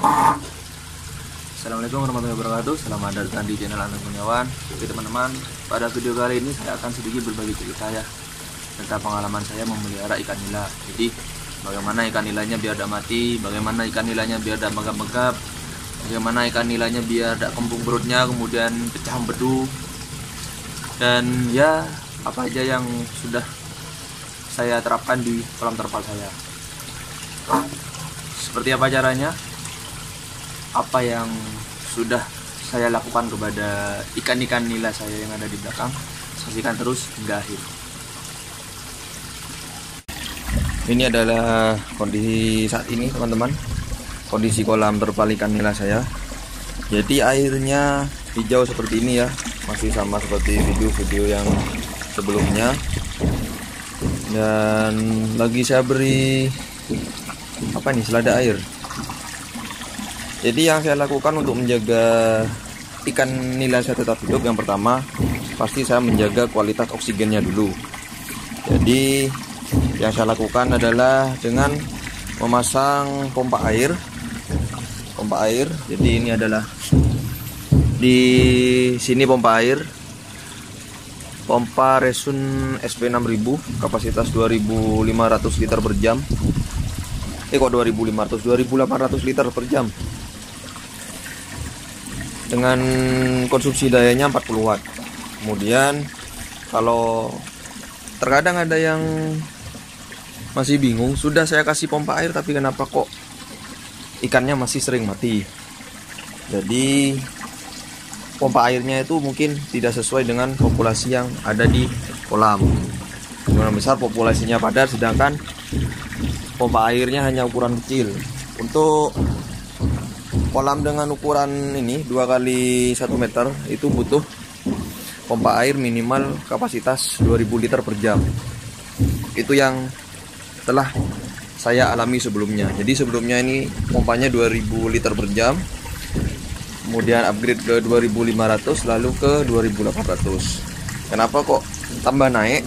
Assalamualaikum warahmatullahi wabarakatuh. Selamat datang di channel Anton Kurniawan. Oke teman-teman, pada video kali ini saya akan sedikit berbagi cerita ya tentang pengalaman saya memelihara ikan nila. Jadi bagaimana ikan nilanya biar tidak mati, bagaimana ikan nilanya biar tidak megap-megap, bagaimana ikan nilanya biar tidak kembung perutnya, kemudian pecah empedu, dan ya apa aja yang sudah saya terapkan di kolam terpal saya. Seperti apa caranya? Apa yang sudah saya lakukan kepada ikan-ikan nila saya yang ada di belakang. Saksikan terus hingga akhir. Ini adalah kondisi saat ini teman-teman, kondisi kolam terpal ikan nila saya. Jadi airnya hijau seperti ini ya, masih sama seperti video-video yang sebelumnya. Dan lagi saya beri selada air. Jadi yang saya lakukan untuk menjaga ikan nila saya tetap hidup, yang pertama pasti saya menjaga kualitas oksigennya dulu. Jadi yang saya lakukan adalah dengan memasang pompa air. Jadi ini adalah di sini pompa air, pompa Resun SP6000, kapasitas 2500 liter per jam. Kok 2500, 2800 liter per jam, dengan konsumsi dayanya 40 watt. Kemudian kalau terkadang ada yang masih bingung, sudah saya kasih pompa air tapi kenapa kok ikannya masih sering mati. Jadi pompa airnya itu mungkin tidak sesuai dengan populasi yang ada di kolam. Kemungkinan besar populasinya padat, sedangkan pompa airnya hanya ukuran kecil. Untuk kolam dengan ukuran ini 2 kali 1 meter itu butuh pompa air minimal kapasitas 2000 liter per jam. Itu yang telah saya alami sebelumnya. Jadi sebelumnya ini pompanya 2000 liter per jam, kemudian upgrade ke 2500, lalu ke 2800. Kenapa kok tambah naik?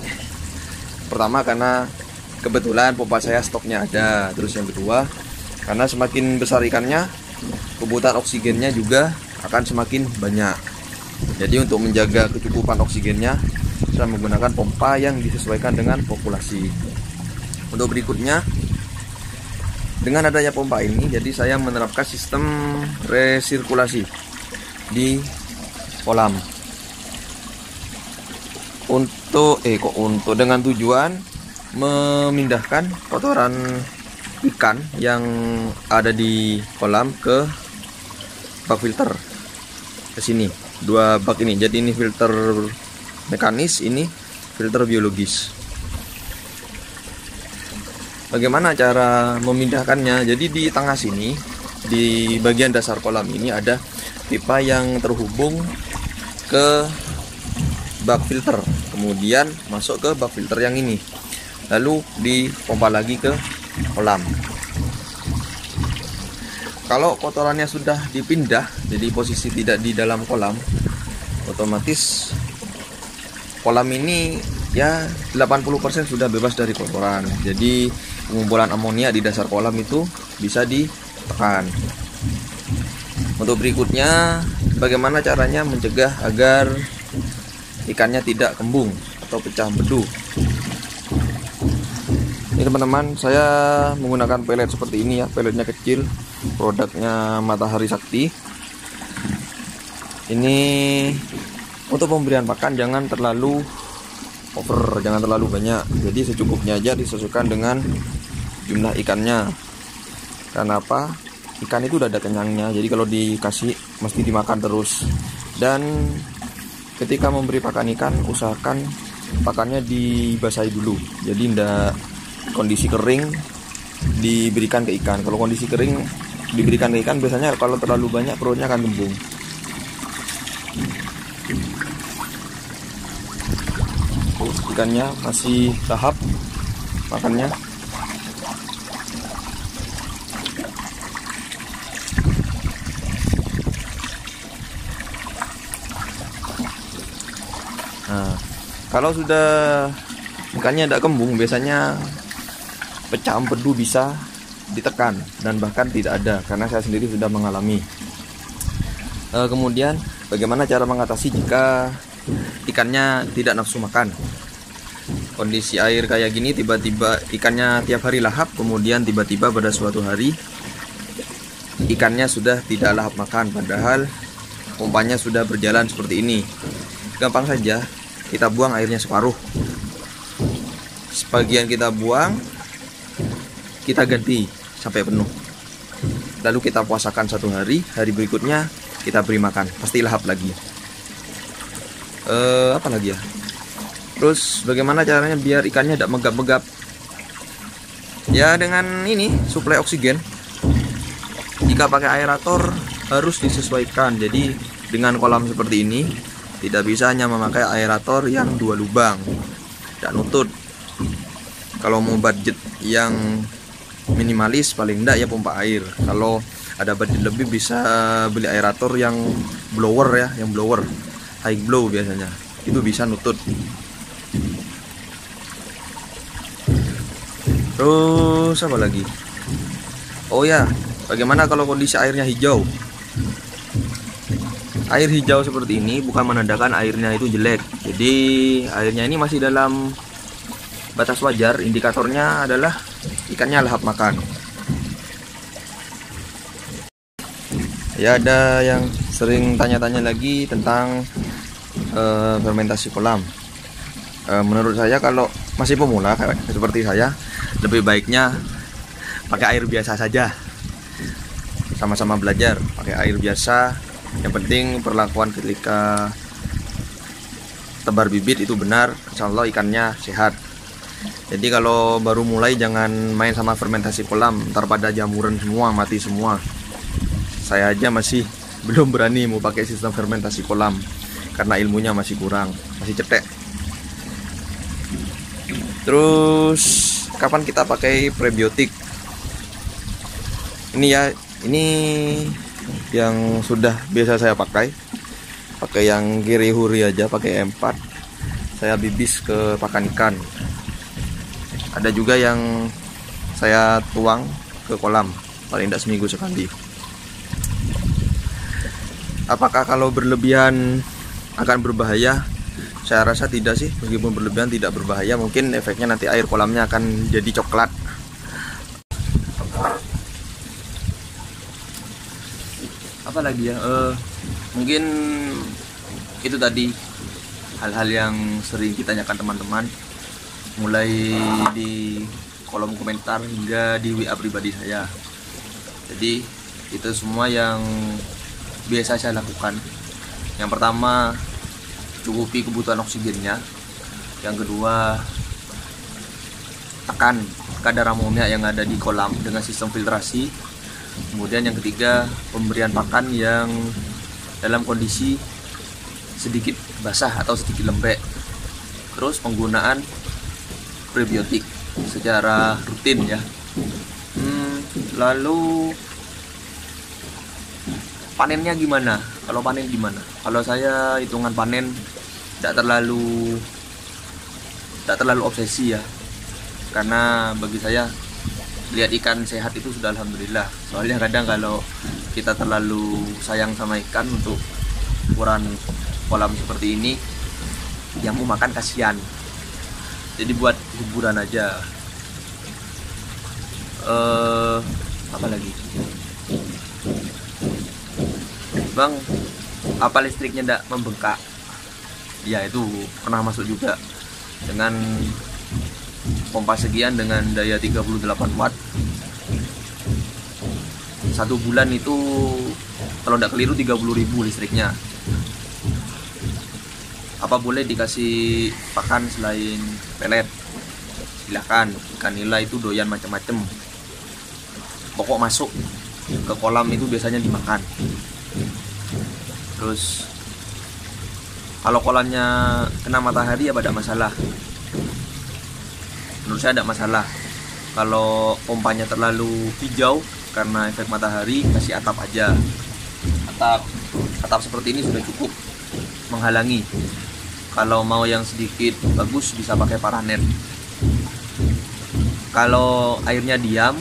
Pertama karena kebetulan pompa saya stoknya ada. Terus yang kedua, karena semakin besar ikannya, kebutuhan oksigennya juga akan semakin banyak. Jadi untuk menjaga kecukupan oksigennya, saya menggunakan pompa yang disesuaikan dengan populasi. Untuk berikutnya, dengan adanya pompa ini, jadi saya menerapkan sistem resirkulasi di kolam untuk dengan tujuan memindahkan kotoran ikan yang ada di kolam ke bak filter, ke sini 2 bak ini. Jadi ini filter mekanis, ini filter biologis. Bagaimana cara memindahkannya? Jadi di tengah sini, di bagian dasar kolam ini ada pipa yang terhubung ke bak filter, kemudian masuk ke bak filter yang ini, lalu dipompa lagi ke kolam. Kalau kotorannya sudah dipindah, jadi posisi tidak di dalam kolam, otomatis kolam ini ya 80% sudah bebas dari kotoran. Jadi pengumpulan amonia di dasar kolam itu bisa ditekan. Untuk berikutnya, bagaimana caranya mencegah agar ikannya tidak kembung atau pecah empedu? Ini teman-teman, saya menggunakan pelet seperti ini ya. Peletnya kecil, produknya Matahari Sakti. Ini untuk pemberian pakan jangan terlalu over, jangan terlalu banyak. Jadi secukupnya aja, disesuaikan dengan jumlah ikannya. Karena apa? Ikan itu udah ada kenyangnya, jadi kalau dikasih mesti dimakan terus. Dan ketika memberi pakan ikan, usahakan pakannya dibasahi dulu. Jadi tidak kondisi kering diberikan ke ikan. Kalau kondisi kering diberikan ke ikan, biasanya kalau terlalu banyak perutnya akan kembung. Ikannya masih tahap makannya. Nah, kalau sudah ikannya tidak kembung, biasanya pecah empedu bisa ditekan dan bahkan tidak ada, karena saya sendiri sudah mengalami. Kemudian bagaimana cara mengatasi jika ikannya tidak nafsu makan? Kondisi air kayak gini, tiba-tiba ikannya tiap hari lahap, kemudian tiba-tiba pada suatu hari ikannya sudah tidak lahap makan, padahal pompanya sudah berjalan seperti ini. Gampang saja, kita buang airnya separuh. Sebagian kita buang, kita ganti sampai penuh. Lalu kita puasakan 1 hari, hari berikutnya kita beri makan, pasti lahap lagi. Apa lagi ya? Terus bagaimana caranya biar ikannya tidak megap-megap? Ya dengan ini, suplai oksigen. Jika pakai aerator harus disesuaikan. Jadi dengan kolam seperti ini tidak bisa hanya memakai aerator yang 2 lubang, tidak nutut. Kalau mau budget yang minimalis, paling enggak ya pompa air. Kalau ada budget lebih bisa beli aerator yang blower ya, yang blower high blow biasanya, itu bisa nutut. Terus apa lagi? Oh ya, bagaimana kalau kondisi airnya hijau? Air hijau seperti ini bukan menandakan airnya itu jelek. Jadi airnya ini masih dalam batas wajar. Indikatornya adalah ikannya lahap makan. Ya, ada yang sering tanya-tanya lagi tentang fermentasi kolam. Menurut saya kalau masih pemula seperti saya, lebih baiknya pakai air biasa saja. Sama-sama belajar pakai air biasa. Yang penting perlakuan ketika tebar bibit itu benar, insya Allah ikannya sehat. Jadi kalau baru mulai jangan main sama fermentasi kolam, ntar pada jamuran semua, mati semua. Saya aja masih belum berani mau pakai sistem fermentasi kolam karena ilmunya masih kurang, masih cetek. Terus kapan kita pakai prebiotik? Ini ya, ini yang sudah biasa saya pakai yang Giri Huri aja, pakai E4. Saya bibis ke pakan ikan. Ada juga yang saya tuang ke kolam, paling tidak seminggu sekali. Apakah kalau berlebihan akan berbahaya? Saya rasa tidak sih, meskipun berlebihan tidak berbahaya. Mungkin efeknya nanti air kolamnya akan jadi coklat. Apa lagi ya? Mungkin itu tadi hal-hal yang sering ditanyakan teman-teman, mulai di kolom komentar hingga di WA pribadi saya. Jadi itu semua yang biasa saya lakukan. Yang pertama, cukupi kebutuhan oksigennya. Yang kedua, tekan kadar amonia yang ada di kolam dengan sistem filtrasi. Kemudian yang ketiga, pemberian pakan yang dalam kondisi sedikit basah atau sedikit lembek. Terus penggunaan prebiotik secara rutin ya. Lalu panennya gimana? Kalau panen gimana? Kalau saya hitungan panen tidak terlalu obsesi ya, karena bagi saya lihat ikan sehat itu sudah alhamdulillah. Soalnya kadang kalau kita terlalu sayang sama ikan untuk ukuran kolam seperti ini, yang mau makan kasihan. Jadi buat hiburan aja. Apa lagi? Bang, apa listriknya tidak membengkak? Ya, itu pernah masuk juga dengan pompa sekian dengan daya 38 watt. 1 bulan itu kalau tidak keliru 30.000 listriknya. Apa boleh dikasih pakan selain pelet? Silahkan, ikan nila itu doyan macam-macam. Pokok masuk ke kolam itu biasanya dimakan. Terus kalau kolamnya kena matahari ya tidak masalah. Menurut saya tidak masalah. Kalau pompanya terlalu hijau karena efek matahari, kasih atap aja. Atap seperti ini sudah cukup menghalangi. Kalau mau yang sedikit bagus bisa pakai paranet. Kalau airnya diam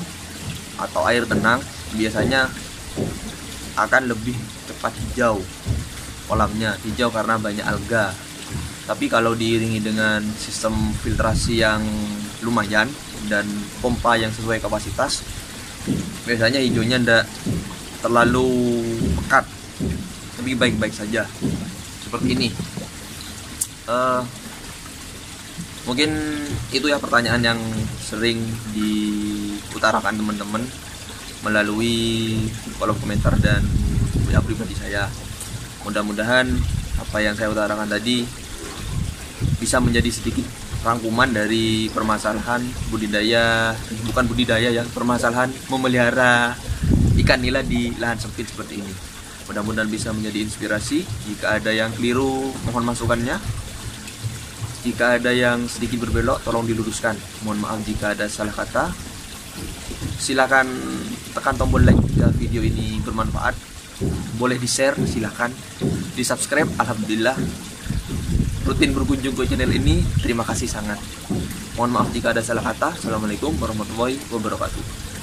atau air tenang, biasanya akan lebih cepat hijau kolamnya, hijau karena banyak alga. Tapi kalau diiringi dengan sistem filtrasi yang lumayan dan pompa yang sesuai kapasitas, biasanya hijaunya tidak terlalu pekat, tapi baik-baik saja seperti ini. Mungkin itu ya pertanyaan yang sering diutarakan teman-teman melalui kolom komentar dan WA pribadi saya. Mudah-mudahan apa yang saya utarakan tadi bisa menjadi sedikit rangkuman dari permasalahan permasalahan memelihara ikan nila di lahan sempit seperti ini. Mudah-mudahan bisa menjadi inspirasi. Jika ada yang keliru, mohon masukannya. Jika ada yang sedikit berbelok, tolong diluruskan. Mohon maaf jika ada salah kata. Silakan tekan tombol like jika video ini bermanfaat. Boleh di-share, silakan. Di-subscribe, alhamdulillah. Rutin berkunjung ke channel ini, terima kasih sangat. Mohon maaf jika ada salah kata. Assalamualaikum warahmatullahi wabarakatuh.